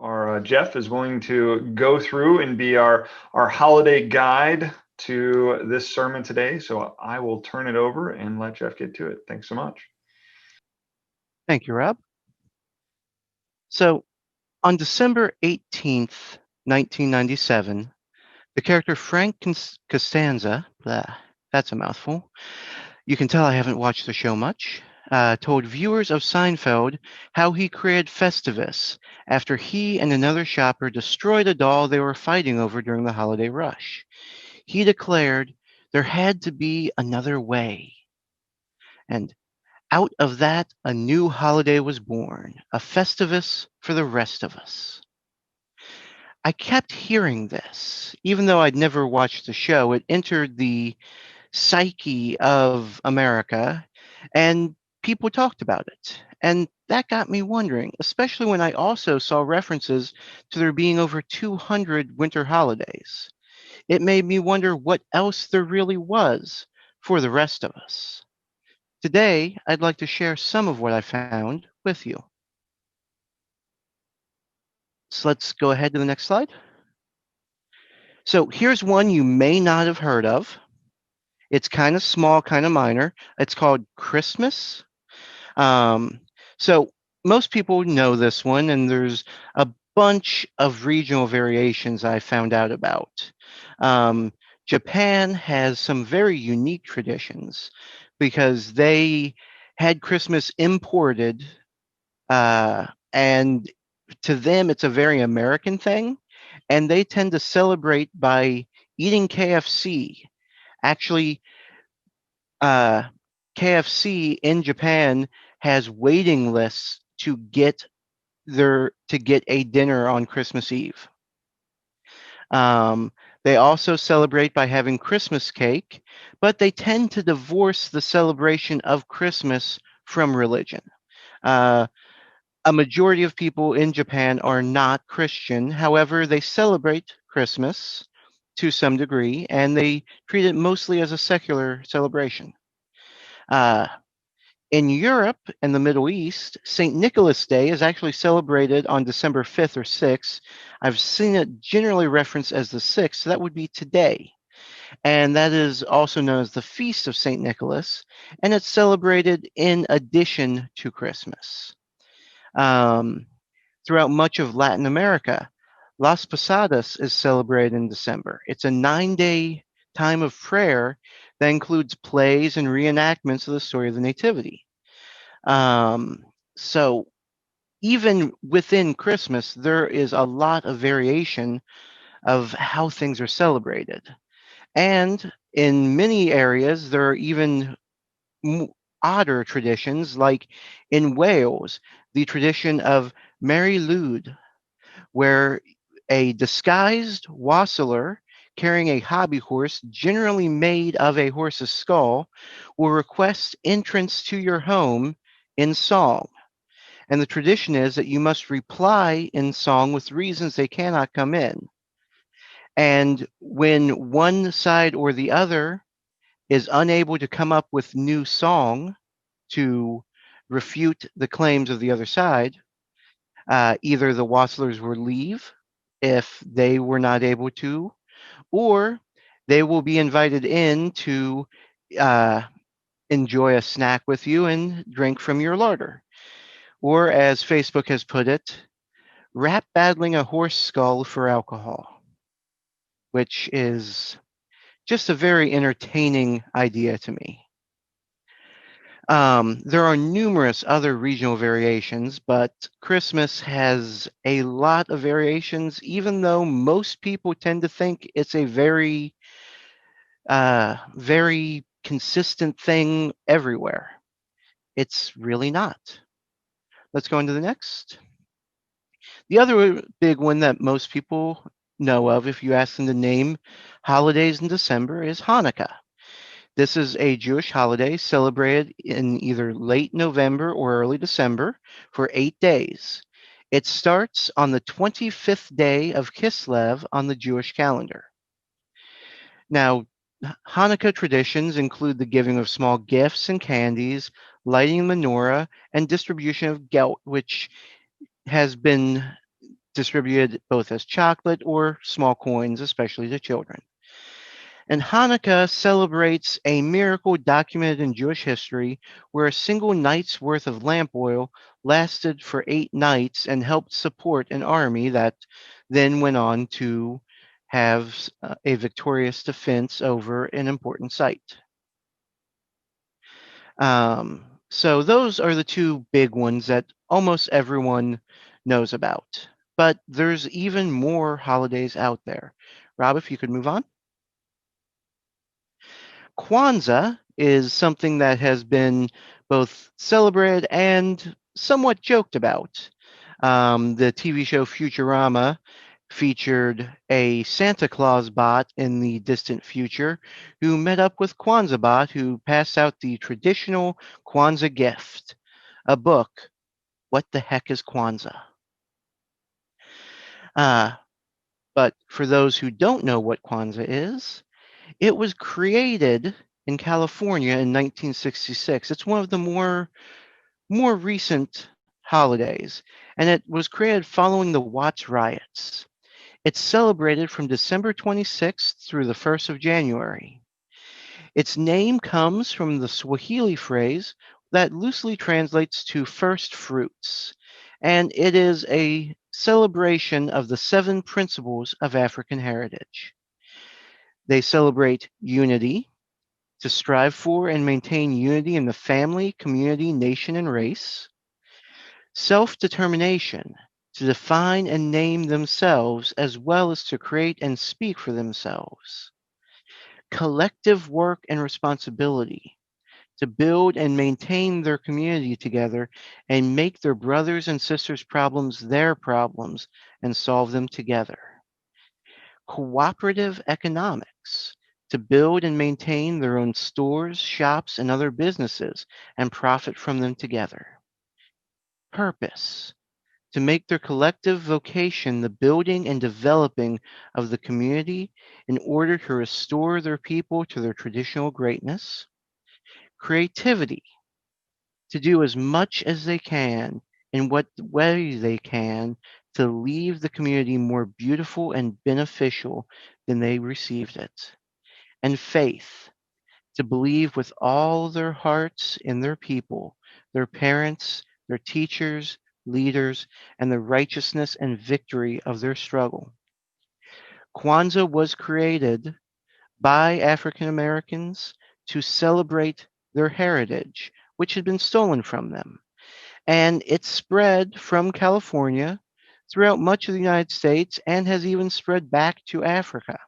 Our Jeff is going to go through and be our holiday guide to this sermon today. So I will turn it over and let Jeff get to it. Thanks so much. Thank you, Rob. So, on December 18th, 1997, the character Frank Costanza, that's a mouthful, you can tell I haven't watched the show much, told viewers of Seinfeld how he created Festivus after he and another shopper destroyed a doll they were fighting over during the holiday rush. He declared there had to be another way. And out of that, a new holiday was born, a Festivus for the rest of us. I kept hearing this, even though I'd never watched the show. It entered the psyche of America, and people talked about it. And that got me wondering, especially when I also saw references to there being over 200 winter holidays. It made me wonder what else there really was for the rest of us. Today, I'd like to share some of what I found with you. So let's go ahead to the next slide. So here's one you may not have heard of. It's kind of small, kind of minor. It's called Christmas. Um, so most people know this one, and there's a bunch of regional variations I found out about. Um, Japan has some very unique traditions because they had Christmas imported, and to them, it's a very American thing, and they tend to celebrate by eating KFC. Actually, uh, KFC in Japan has waiting lists to get a dinner on Christmas Eve. Um, they also celebrate by having Christmas cake, but they tend to divorce the celebration of Christmas from religion. Uh, a majority of people in Japan are not Christian. However, they celebrate Christmas to some degree, and they treat it mostly as a secular celebration. Uh, in Europe and the Middle East, St. Nicholas Day is actually celebrated on December 5th or 6th. I've seen it generally referenced as the 6th, so that would be today. And that is also known as the Feast of St. Nicholas, and it's celebrated in addition to Christmas. Um, Throughout much of Latin America, Las Posadas is celebrated in December. It's a 9-day time of prayer that includes plays and reenactments of the story of the Nativity. Um, so even within Christmas, there is a lot of variation of how things are celebrated. And in many areas, there are even odder traditions, like in Wales, the tradition of Mary Lwyd, where a disguised wassailer carrying a hobby horse, generally made of a horse's skull, will request entrance to your home in song. And the tradition is that you must reply in song with reasons they cannot come in. And when one side or the other is unable to come up with new song to refute the claims of the other side, either the wassailers will leave if they were not able to, or they will be invited in to uh, enjoy a snack with you and drink from your larder. Or, as Facebook has put it, rap battling a horse skull for alcohol, which is just a very entertaining idea to me. There are numerous other regional variations, but Christmas has a lot of variations, even though most people tend to think it's a very consistent thing everywhere. It's really not. Let's go into the next. The other big one that most people know of, if you ask them to name holidays in December, is Hanukkah. This is a Jewish holiday celebrated in either late November or early December for 8 days. It starts on the 25th day of Kislev on the Jewish calendar. Now, Hanukkah traditions include the giving of small gifts and candies, lighting the menorah, and distribution of gelt, which has been distributed both as chocolate or small coins, especially to children. And Hanukkah celebrates a miracle documented in Jewish history where a single night's worth of lamp oil lasted for 8 nights and helped support an army that then went on to have a victorious defense over an important site. So those are the two big ones that almost everyone knows about. But there's even more holidays out there. Rob, if you could move on. Kwanzaa is something that has been both celebrated and somewhat joked about. The TV show Futurama featured a Santa Claus bot in the distant future who met up with Kwanzaa bot who passed out the traditional Kwanzaa gift, a book. What the heck is Kwanzaa? Uh, but for those who don't know what Kwanzaa is, it was created in California in 1966. It's one of the more recent holidays, and it was created following the Watts riots. It's celebrated from December 26th through the 1st of January. Its name comes from the Swahili phrase that loosely translates to first fruits, and it is a celebration of the seven principles of African heritage. They celebrate unity, to strive for and maintain unity in the family, community, nation, and race, self determination, to define and name themselves as well as to create and speak for themselves, collective work and responsibility, to build and maintain their community together and make their brothers and sisters' problems their problems and solve them together. Cooperative economics, to build and maintain their own stores, shops, and other businesses and profit from them together. Purpose, to make their collective vocation the building and developing of the community in order to restore their people to their traditional greatness. Creativity, to do as much as they can in what way they can to leave the community more beautiful and beneficial than they received it. And faith, to believe with all their hearts in their people, their parents, their teachers, leaders, and the righteousness and victory of their struggle. Kwanzaa was created by African Americans to celebrate their heritage, which had been stolen from them. And it spread from California throughout much of the United States and has even spread back to Africa,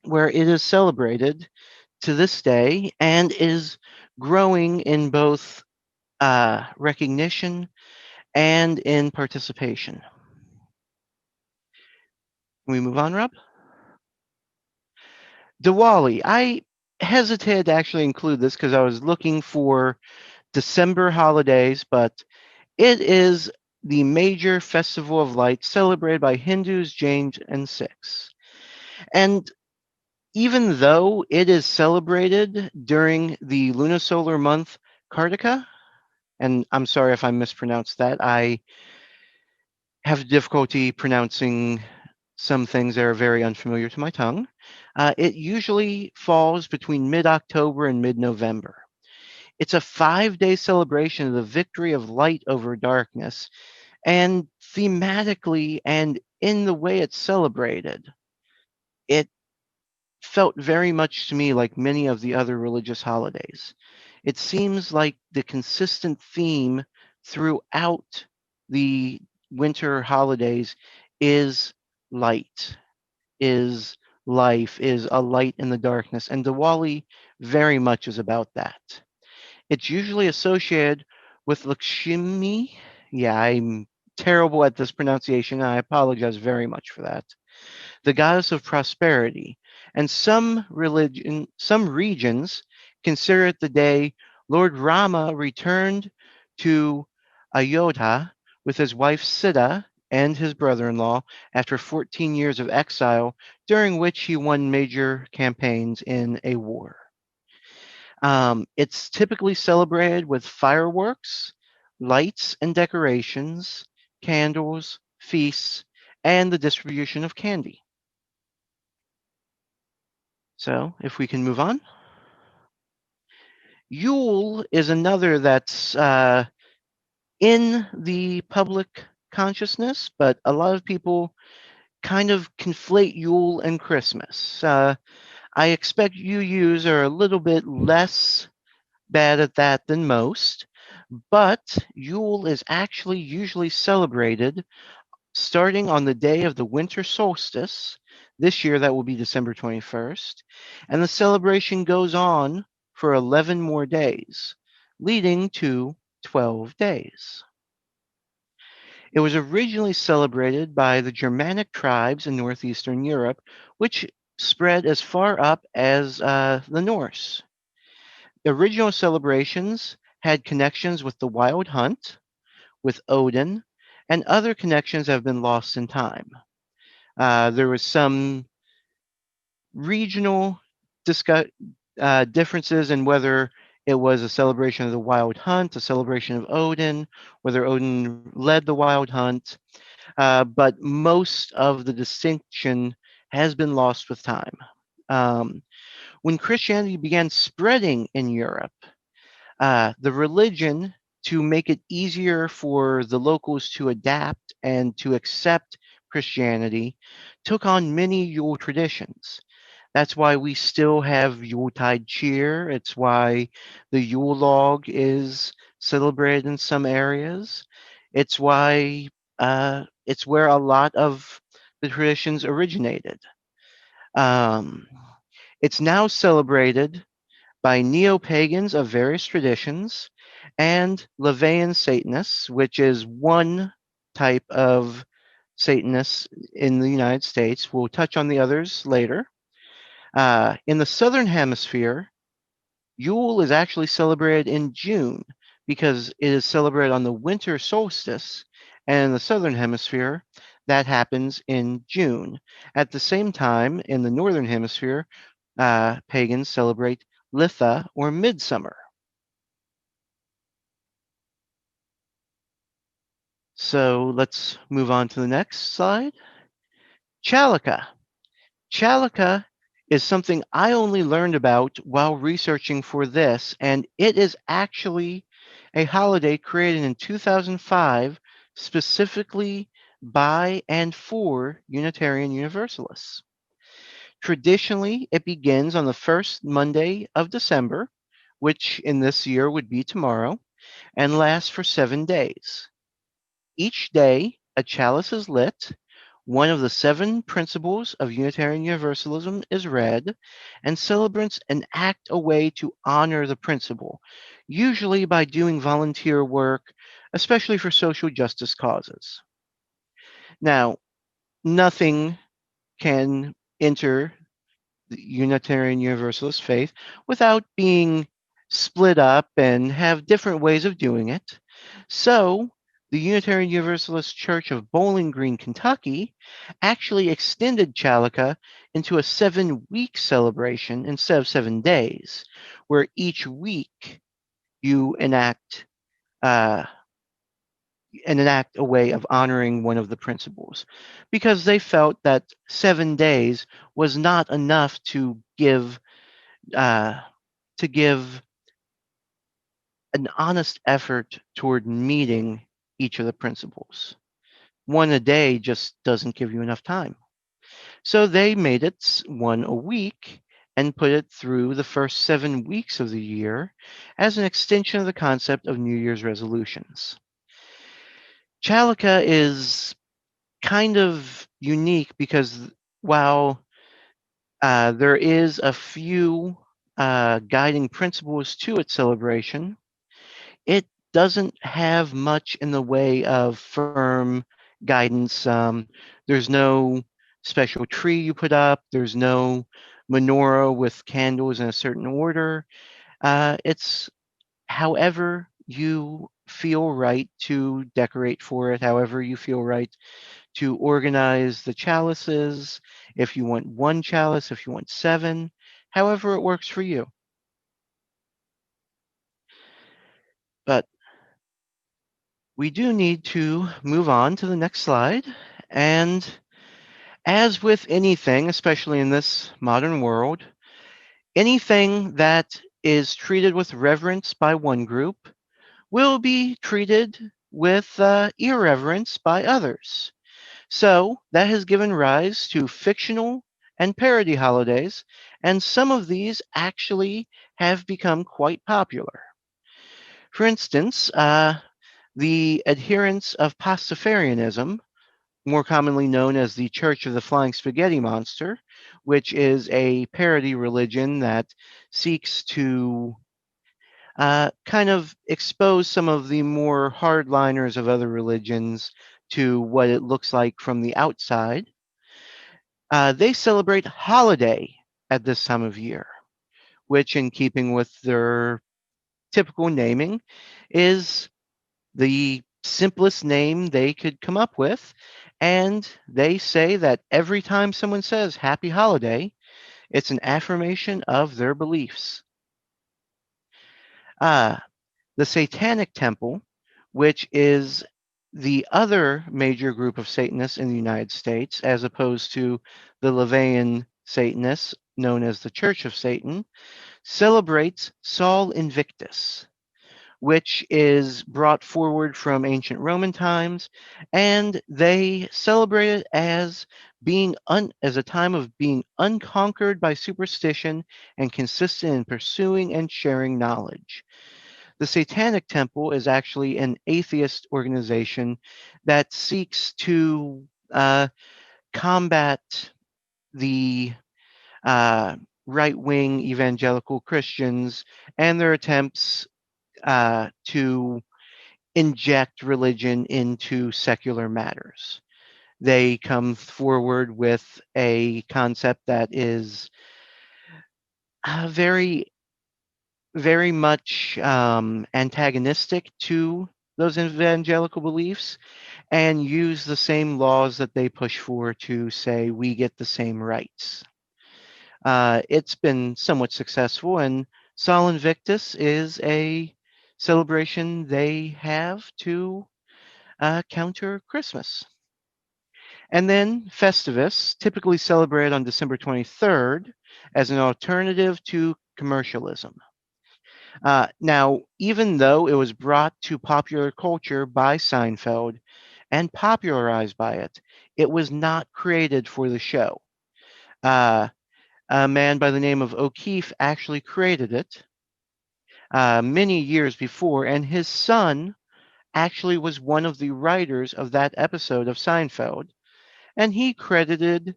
where it is celebrated to this day and is growing in both recognition and in participation. Can we move on, Rob? Diwali. I hesitated to actually include this because I was looking for December holidays, but it is the major festival of lights celebrated by Hindus, Jains, and Sikhs. And even though it is celebrated during the lunisolar month Kartika, and I'm sorry if I mispronounced that, I have difficulty pronouncing some things that are very unfamiliar to my tongue. It usually falls between mid October and mid November. It's a 5 day celebration of the victory of light over darkness, and thematically and in the way it's celebrated, it felt very much to me like many of the other religious holidays. It seems like the consistent theme throughout the winter holidays is light, is life, is a light in the darkness. And Diwali very much is about that. It's usually associated with Lakshmi. Yeah, I'm terrible at this pronunciation. I apologize very much for that. The goddess of prosperity. And some regions consider it the day Lord Rama returned to Ayodhya with his wife Sita and his brother-in-law after 14 years of exile, during which he won major campaigns in a war. It's typically celebrated with fireworks, lights and decorations, candles, feasts, and the distribution of candy. So, if we can move on. Yule is another that's in the public consciousness, but a lot of people kind of conflate Yule and Christmas. I expect UUs are a little bit less bad at that than most, but Yule is actually usually celebrated starting on the day of the winter solstice. This year, that will be December 21st. And the celebration goes on for 11 more days, leading to 12 days. It was originally celebrated by the Germanic tribes in northeastern Europe, which spread as far up as the Norse. The original celebrations had connections with the Wild Hunt, with Odin, and other connections have been lost in time. There was some regional discuss- differences in whether it was a celebration of the Wild Hunt, a celebration of Odin, whether Odin led the Wild Hunt, but most of the distinction has been lost with time. Um, when Christianity began spreading in Europe, the religion, to make it easier for the locals to adapt and to accept Christianity, took on many Yule traditions. That's why we still have Yuletide cheer. It's why the Yule log is celebrated in some areas. It's why it's where a lot of the traditions originated. Um, it's now celebrated by neo pagans of various traditions and Levian Satanists, which is one type of Satanists in the United States. We'll touch on the others later. In the Southern Hemisphere, Yule is actually celebrated in June because it is celebrated on the winter solstice. And in the Southern Hemisphere, that happens in June. At the same time, in the Northern Hemisphere, pagans celebrate Litha or Midsummer. So let's move on to the next slide. Chalika. Chalika is something I only learned about while researching for this, and it is actually a holiday created in 2005 specifically by and for Unitarian Universalists. Traditionally, it begins on the first Monday of December, which in this year would be tomorrow, and lasts for 7 days. Each day, a chalice is lit, one of the seven principles of Unitarian Universalism is read, and celebrants enact a way to honor the principle, usually by doing volunteer work, especially for social justice causes. Now, nothing can enter the Unitarian Universalist faith without being split up and have different ways of doing it. So, the Unitarian Universalist Church of Bowling Green, Kentucky, actually extended Chalika into a 7 week celebration instead of 7 days, where each week you uh, enact a way of honoring one of the principles, because they felt that 7 days was not enough uh, to give an honest effort toward meeting each of the principles. One a day just doesn't give you enough time. So they made it one a week and put it through the first 7 weeks of the year as an extension of the concept of New Year's resolutions. Chalika is kind of unique because while there is a few guiding principles to its celebration, it doesn't have much in the way of firm guidance. There's no special tree you put up. There's no menorah with candles in a certain order. It's however you feel right to decorate for it, however you feel right to organize the chalices, if you want one chalice, if you want seven, however it works for you. But we do need to move on to the next slide. And as with anything, especially in this modern world, anything that is treated with reverence by one group will be treated with irreverence by others. So that has given rise to fictional and parody holidays, and some of these actually have become quite popular. For instance, the adherents of Pastafarianism, more commonly known as the Church of the Flying Spaghetti Monster, which is a parody religion that seeks to kind of expose some of the more hardliners of other religions to what it looks like from the outside. They celebrate holiday at this time of year, which, in keeping with their typical naming, is the simplest name they could come up with. And they say that every time someone says happy holiday, it's an affirmation of their beliefs. The Satanic Temple, which is the other major group of Satanists in the United States, as opposed to the LaVeyan Satanists known as the Church of Satan, celebrates Sol Invictus, which is brought forward from ancient Roman times, and they celebrate it as being as a time of being unconquered by superstition and consistent in pursuing and sharing knowledge. The Satanic Temple is actually an atheist organization that seeks to combat the right wing evangelical Christians and their attempts to inject religion into secular matters. They come forward with a concept that is very, very much antagonistic to those evangelical beliefs and use the same laws that they push for to say we get the same rights. It's been somewhat successful, and Sol Invictus is a celebration they have to counter Christmas. And then Festivus, typically celebrated on December 23rd as an alternative to commercialism. Now, even though it was brought to popular culture by Seinfeld and popularized by it, it was not created for the show. A man by the name of O'Keefe actually created it many years before, and his son actually was one of the writers of that episode of Seinfeld, and he credited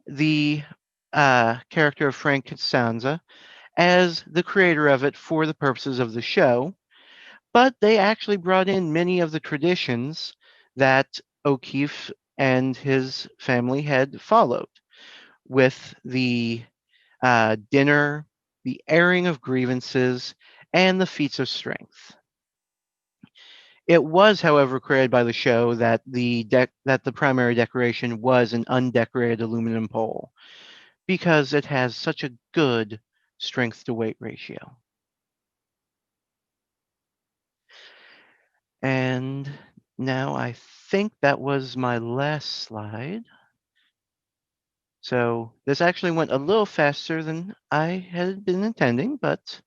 the character of Frank Costanza as the creator of it for the purposes of the show, but they actually brought in many of the traditions that O'Keefe and his family had followed, with the dinner, the airing of grievances, and the feats of strength. It was, however, created by the show that the primary decoration was an undecorated aluminum pole because it has such a good strength to weight ratio. And now I think that was my last slide. So this actually went a little faster than I had been intending, but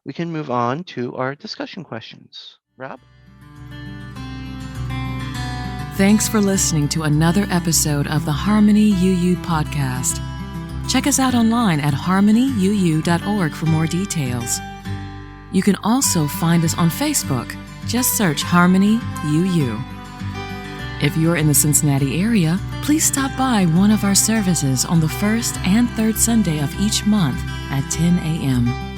we can move on to our discussion questions. Rob? Thanks for listening to another episode of the Harmony UU podcast. Check us out online at harmonyuu.org for more details. You can also find us on Facebook. Just search Harmony UU. If you're in the Cincinnati area, please stop by one of our services on the first and third Sunday of each month at 10 a.m.